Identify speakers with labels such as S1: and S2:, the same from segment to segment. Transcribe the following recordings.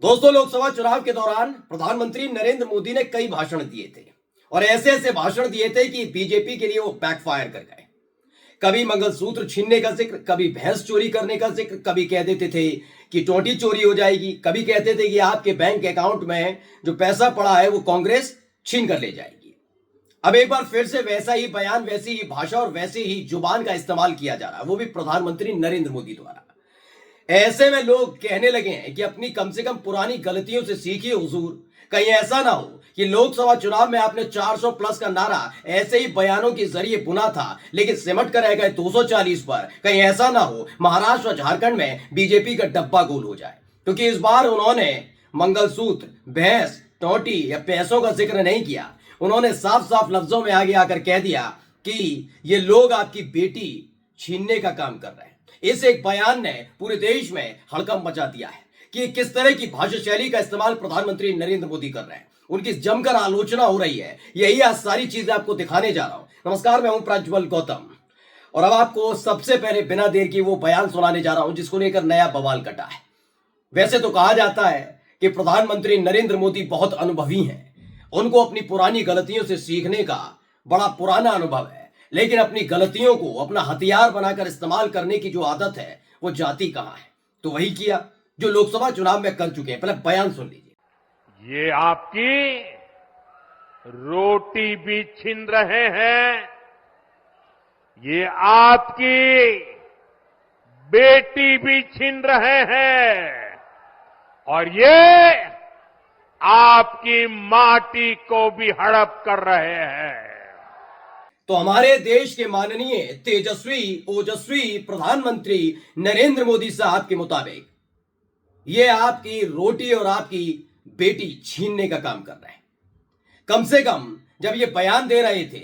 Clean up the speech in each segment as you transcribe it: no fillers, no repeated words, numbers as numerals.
S1: दोस्तों, लोकसभा चुनाव के दौरान प्रधानमंत्री नरेंद्र मोदी ने कई भाषण दिए थे और ऐसे ऐसे भाषण दिए थे कि बीजेपी के लिए वो बैकफायर कर गए। कभी मंगलसूत्र छीनने का जिक्र, कभी भैंस चोरी करने का जिक्र, कभी कह देते थे कि टोटी चोरी हो जाएगी, कभी कहते थे कि आपके बैंक अकाउंट में जो पैसा पड़ा है वो कांग्रेस छीन कर ले जाएगी। अब एक बार फिर से वैसा ही बयान, वैसी ही भाषा और वैसी ही जुबान का इस्तेमाल किया जा रहा है, वो भी प्रधानमंत्री नरेंद्र मोदी द्वारा। ऐसे में लोग कहने लगे हैं कि अपनी कम से कम पुरानी गलतियों से सीखिए हुजूर। कहीं ऐसा ना हो कि लोकसभा चुनाव में आपने 400 प्लस का नारा ऐसे ही बयानों के जरिए बुना था, लेकिन सिमट कर रह गए 240 पर। कहीं ऐसा ना हो महाराष्ट्र और झारखंड में बीजेपी का डब्बा गोल हो जाए, क्योंकि इस बार उन्होंने मंगलसूत्र, भैंस, टोटी या पैसों का जिक्र नहीं किया। उन्होंने साफ साफ लफ्जों में आगे आकर कह दिया कि ये लोग आपकी बेटी छीनने का काम कर रहे हैं। इस एक बयान ने पूरे देश में हड़कंप मचा दिया है कि किस तरह की भाषा शैली का इस्तेमाल प्रधानमंत्री नरेंद्र मोदी कर रहे हैं। उनकी जमकर आलोचना हो रही है। यही आज सारी चीजें आपको दिखाने जा रहा हूं। नमस्कार, मैं हूं प्रज्वल गौतम और अब आपको सबसे पहले बिना देर की वो बयान सुनाने जा रहा हूं जिसको लेकर नया बवाल कटा है। वैसे तो कहा जाता है कि प्रधानमंत्री नरेंद्र मोदी बहुत अनुभवी हैं, उनको अपनी पुरानी गलतियों से सीखने का बड़ा पुराना अनुभव है, लेकिन अपनी गलतियों को अपना हथियार बनाकर इस्तेमाल करने की जो आदत है वो जाती कहां है। तो वही किया जो लोकसभा चुनाव में कर चुके हैं। पहले बयान सुन लीजिए।
S2: ये आपकी रोटी भी छीन रहे हैं, ये आपकी बेटी भी छीन रहे हैं और ये आपकी माटी को भी हड़प कर रहे हैं।
S1: तो हमारे देश के माननीय तेजस्वी ओजस्वी प्रधानमंत्री नरेंद्र मोदी साहब के मुताबिक ये आपकी रोटी और आपकी बेटी छीनने का काम कर रहे हैं। कम से कम जब ये बयान दे रहे थे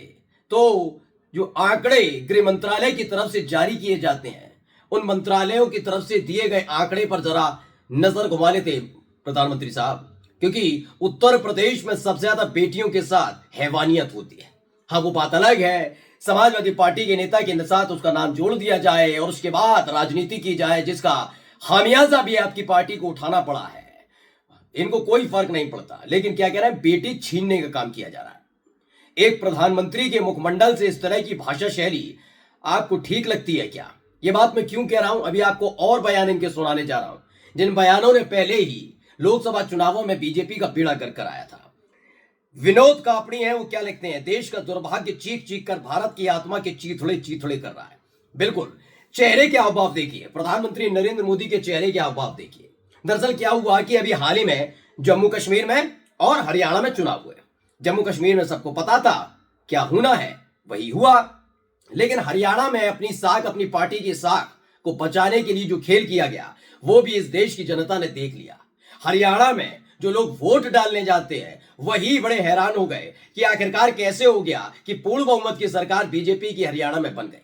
S1: तो जो आंकड़े गृह मंत्रालय की तरफ से जारी किए जाते हैं, उन मंत्रालयों की तरफ से दिए गए आंकड़े पर जरा नजर घुमा लेते प्रधानमंत्री साहब, क्योंकि उत्तर प्रदेश में सबसे ज्यादा बेटियों के साथ हैवानियत होती है। हाँ, वो बात अलग है समाजवादी पार्टी के नेता के साथ उसका नाम जोड़ दिया जाए और उसके बाद राजनीति की जाए, जिसका खामियाजा भी आपकी पार्टी को उठाना पड़ा है। इनको कोई फर्क नहीं पड़ता, लेकिन क्या कह रहा है, बेटी छीनने का काम किया जा रहा है। एक प्रधानमंत्री के मुखमंडल से इस तरह की भाषा शैली आपको ठीक लगती है क्या? ये बात मैं क्यों कह रहा हूं, अभी आपको और बयान इनके सुनाने जा रहा हूं, जिन बयानों ने पहले ही लोकसभा चुनावों में बीजेपी का बीड़ा कर आया था। विनोद कापड़ी है, वो क्या लिखते हैं, देश का दुर्भाग्य चीख चीख कर भारत की आत्मा के चीथड़े चीथड़े कर रहा है। बिल्कुल, चेहरे के हावभाव देखिए, प्रधानमंत्री नरेंद्र मोदी के चेहरे के हावभाव देखिए। दरअसल क्या हुआ कि अभी हाल ही में जम्मू कश्मीर में और हरियाणा में चुनाव हुए। जम्मू कश्मीर में सबको पता था क्या होना है, वही हुआ, लेकिन हरियाणा में अपनी साख, अपनी पार्टी की साख को बचाने के लिए जो खेल किया गया वो भी इस देश की जनता ने देख लिया। हरियाणा में जो लोग वोट डालने जाते हैं वही बड़े हैरान हो गए कि आखिरकार कैसे हो गया कि पूर्ण बहुमत की सरकार बीजेपी की हरियाणा में बन गई।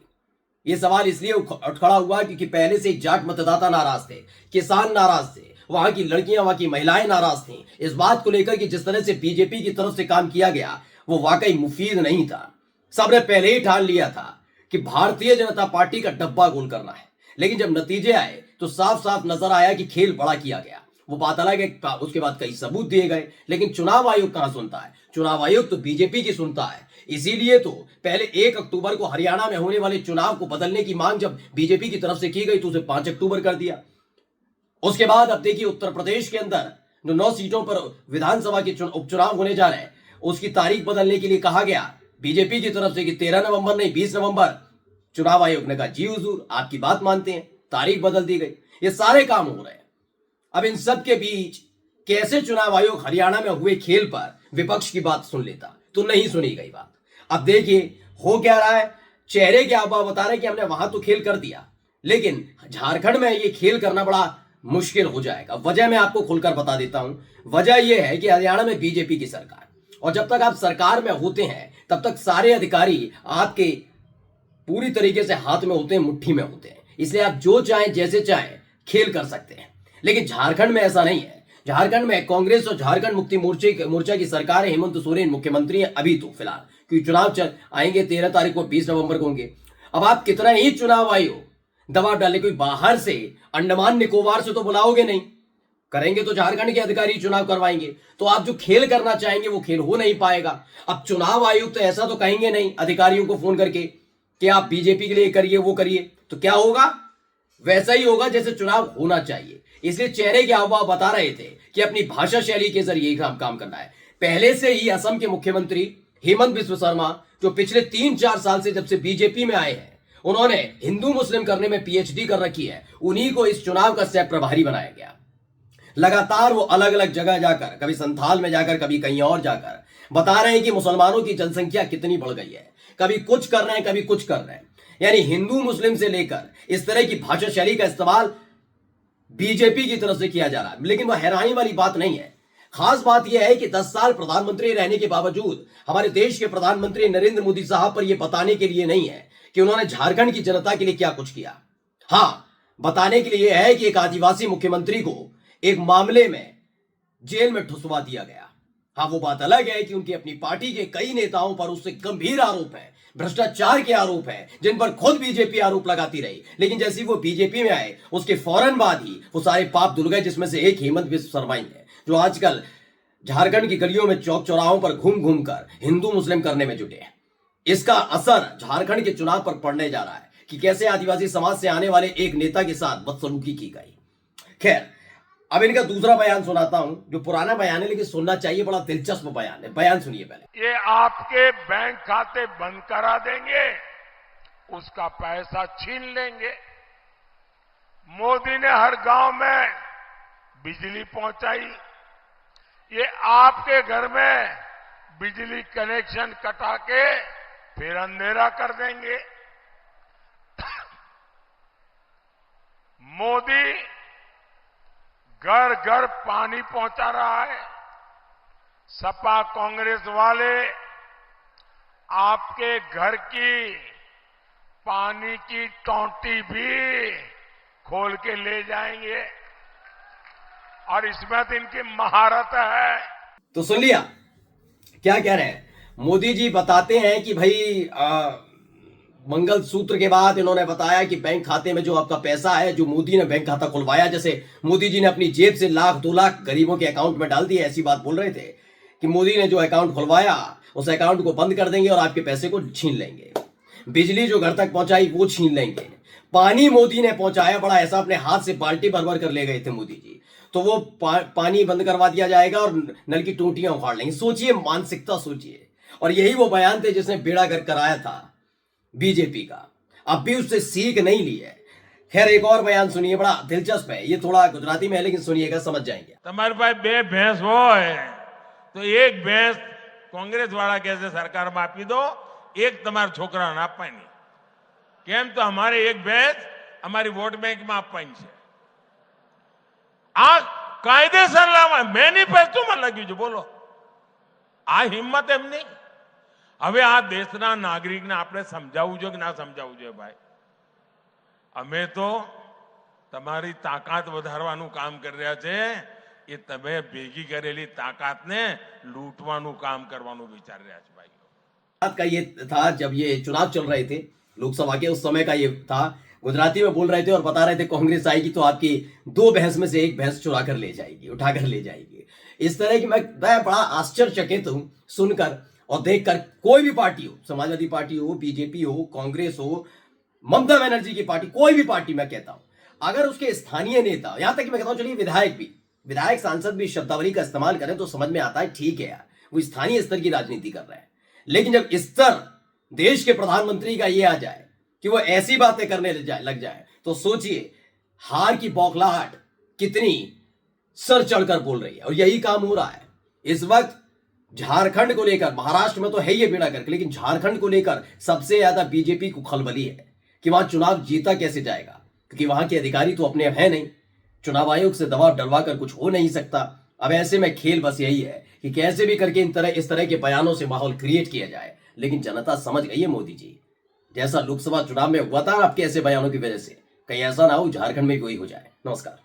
S1: ये सवाल इसलिए उठ खड़ा हुआ क्योंकि पहले से जाट मतदाता नाराज थे, किसान नाराज थे, वहां की लड़कियां, वहां की महिलाएं नाराज थीं इस बात को लेकर कि जिस तरह से बीजेपी की तरफ से काम किया गया वो वाकई मुफीद नहीं था। सबने पहले ही ठान लिया था कि भारतीय जनता पार्टी का डब्बा गोल करना है, लेकिन जब नतीजे आए तो साफ साफ नजर आया कि खेल बड़ा किया गया। वो बात अलग है, उसके बाद कई सबूत दिए गए, लेकिन चुनाव आयोग कहां सुनता है? चुनाव आयोग तो बीजेपी की सुनता है। इसीलिए तो पहले 1 अक्टूबर को हरियाणा में होने वाले चुनाव को बदलने की मांग जब बीजेपी की तरफ से की गई तो उसे 5 अक्टूबर कर दिया। उसके बाद अब देखिए उत्तर प्रदेश के अंदर जो 9 सीटों पर विधानसभा के उपचुनाव होने जा रहे हैं उसकी तारीख बदलने के लिए कहा गया बीजेपी की तरफ से कि 13 नवंबर नहीं 20 नवंबर। चुनाव आयोग ने कहा जी हुजूर, आपकी बात मानते हैं, तारीख बदल दी गई। ये सारे काम हो रहे हैं। अब इन सब के बीच कैसे चुनाव आयोग हरियाणा में हुए खेल पर विपक्ष की बात सुन लेता, तो नहीं सुनी गई बात। अब देखिए हो क्या रहा है, चेहरे के हावभाव बता रहे कि हमने वहां तो खेल कर दिया, लेकिन झारखंड में ये खेल करना बड़ा मुश्किल हो जाएगा। वजह मैं आपको खुलकर बता देता हूं। वजह यह है कि हरियाणा में बीजेपी की सरकार, और जब तक आप सरकार में होते हैं तब तक सारे अधिकारी आपके पूरी तरीके से हाथ में होते हैं, मुट्ठी में होते हैं, इसलिए आप जो चाहें जैसे चाहें खेल कर सकते हैं। लेकिन झारखंड में ऐसा नहीं है। झारखंड में कांग्रेस और झारखंड मुक्ति मोर्चा की सरकार है, हेमंत सोरेन मुख्यमंत्री है अभी तो फिलहाल, क्योंकि चुनाव आएंगे 13 तारीख को, 20 नवंबर को होंगे। अब आप कितना ही चुनाव आयोग दबाव डाले, कोई बाहर से अंडमान निकोबार से तो बुलाओगे नहीं, करेंगे तो झारखंड के अधिकारी चुनाव करवाएंगे। तो आप जो खेल करना चाहेंगे वो खेल हो नहीं पाएगा। अब चुनाव आयुक्त तो ऐसा तो कहेंगे नहीं अधिकारियों को फोन करके कि आप बीजेपी के लिए करिए वो करिए, तो क्या होगा? वैसा ही होगा जैसे चुनाव होना चाहिए। इसलिए चेहरे के हाव बता रहे थे कि अपनी भाषा शैली के जरिए काम करना है। पहले से ही असम के मुख्यमंत्री हेमंत बिस्व शर्मा, जो पिछले 3-4 साल से जब से बीजेपी में आए हैं, उन्होंने हिंदू मुस्लिम करने में पीएचडी कर रखी है, उन्हीं को इस चुनाव का सह प्रभारी बनाया गया। लगातार वो अलग अलग जगह जाकर, कभी संथाल में जाकर, कभी कहीं और जाकर बता रहे हैं कि मुसलमानों की जनसंख्या कितनी बढ़ गई है। कभी कुछ कर रहे हैं, कभी कुछ कर रहे हैं। यानी हिंदू मुस्लिम से लेकर इस तरह की भाषा शैली का इस्तेमाल बीजेपी की तरफ से किया जा रहा है। लेकिन वह हैरानी वाली बात नहीं है। खास बात यह है कि 10 साल प्रधानमंत्री रहने के बावजूद हमारे देश के प्रधानमंत्री नरेंद्र मोदी साहब पर यह बताने के लिए नहीं है कि उन्होंने झारखंड की जनता के लिए क्या कुछ किया। हां, बताने के लिए यह है कि एक आदिवासी मुख्यमंत्री को एक मामले में जेल में ठुसवा दिया गया। हाँ, वो बात अलग है कि उनकी अपनी पार्टी के कई नेताओं पर उससे गंभीर आरोप है, भ्रष्टाचार के आरोप है, जिन पर खुद बीजेपी आरोप लगाती रही। लेकिन जैसे वो बीजेपी में आए उसके फौरन बाद ही वो सारे पाप धुल गए, जिसमें से एक हेमंत बिस्व शर्मा ही है, जो आजकल झारखंड की गलियों में चौक चौराहों पर घूम घूम कर हिंदू मुस्लिम करने में जुटे हैं। इसका असर झारखंड के चुनाव पर पड़ने जा रहा है कि कैसे आदिवासी समाज से आने वाले एक नेता के साथ बदसलूकी की गई। खैर, अब इनका दूसरा बयान सुनाता हूं, जो पुराना बयान है लेकिन सुनना चाहिए, बड़ा दिलचस्प बयान है। बयान सुनिए पहले।
S2: ये आपके बैंक खाते बंद करा देंगे, उसका पैसा छीन लेंगे। मोदी ने हर गांव में बिजली पहुंचाई, ये आपके घर में बिजली कनेक्शन कटा के फिर अंधेरा कर देंगे। मोदी घर घर पानी पहुंचा रहा है। सपा कांग्रेस वाले आपके घर की पानी की टोंटी भी खोल के ले जाएंगे, और इसमें तो इनकी महारत है।
S1: तो सुन लिया क्या कह रहे हैं मोदी जी? बताते हैं कि भाई मंगल सूत्र के बाद इन्होंने बताया कि बैंक खाते में जो आपका पैसा है, जो मोदी ने बैंक खाता खुलवाया, जैसे मोदी जी ने अपनी जेब से 1-2 लाख गरीबों के अकाउंट में डाल दिए, ऐसी बात बोल रहे थे कि मोदी ने जो अकाउंट खुलवाया उस अकाउंट को बंद कर देंगे और आपके पैसे को छीन लेंगे। बिजली जो घर तक पहुंचाई वो छीन लेंगे। पानी मोदी ने पहुंचाया, बड़ा ऐसा अपने हाथ से बाल्टी भर भर कर ले गए थे मोदी जी, तो वो पानी बंद करवा दिया जाएगा और नल की टूटियां उखाड़ लेंगे। सोचिए, मानसिकता सोचिए। और यही वो बयान थे जिसने बेड़ा गर्क कराया था बीजेपी का। अब भी उससे सीख नहीं ली है। खैर, एक और बयान सुनिए, बड़ा दिलचस्प है। ये थोड़ा गुजराती में है लेकिन सुनिएगा, समझ जाएंगे।
S3: તમારી પાસે બે ભેંસ હોય તો એક ભેંસ કોંગ્રેસ વાળા કહે છે સરકારમાં આપી દો, એક તમારા છોકરાને આપવાની. કેમ? તો અમારે એક ભેંસ અમારી વોટ બેંકમાં આપવાની છે. આ કાયદેસર લાવવા મેનિફેસ્ટોમાં લખ્યું છે. બોલો, આ હિંમત એમની. હવે આ દેશના નાગરિકને આપણે સમજાવવું જોઈએ કે ના સમજાવવું જોઈએ? ભાઈ, અમે તો તમારી તાકાત વધારવાનું કામ કરી રહ્યા છે. એ તમે ભેગી કરેલી તાકાતને લૂંટવાનું કામ કરવાનું વિચારી રહ્યા છો ભાઈઓ.
S1: बात का ये था, जब ये चुनाव चल रहे थे लोकसभा के, उस समय का ये था। गुजराती में बोल रहे थे और बता रहे थे कांग्रेस आएगी तो आपकी 2 भैंस में से एक भैंस चुरा कर ले जाएगी, उठा कर ले जाएगी। इस तरह की मैं बड़ा आश्चर्यचकित हूं सुनकर और देखकर। कोई भी पार्टी हो, समाजवादी पार्टी हो, बीजेपी हो, कांग्रेस हो, ममता बनर्जी की पार्टी, कोई भी पार्टी मैं कहता हूं, अगर उसके स्थानीय नेता, यहां तक कि मैं कहता हूं चलिए विधायक सांसद भी शब्दावली का इस्तेमाल करें तो समझ में आता है, ठीक है यार, वो स्थानीय स्तर की राजनीति कर रहे हैं। लेकिन जब स्तर देश के प्रधानमंत्री का ये आ जाए कि वो ऐसी बातें करने लग जाए, तो सोचिए हार की बौखलाहट कितनी सर चढ़कर बोल रही है। और यही काम हो रहा है इस वक्त झारखंड को लेकर। महाराष्ट्र में तो है ये बेड़ा गर्क, लेकिन झारखंड को लेकर सबसे ज्यादा बीजेपी को खलबली है कि वहां चुनाव जीता कैसे जाएगा, क्योंकि वहां के अधिकारी तो अपने अब है नहीं। चुनाव आयोग से दबाव डलवा कर कुछ हो नहीं सकता। अब ऐसे में खेल बस यही है कि कैसे भी करके इस तरह के बयानों से माहौल क्रिएट किया जाए। लेकिन जनता समझ गई है मोदी जी, जैसा लोकसभा चुनाव में हुआ था आपके ऐसे बयानों की वजह से, कहीं ऐसा ना हो झारखंड में कोई हो जाए। नमस्कार।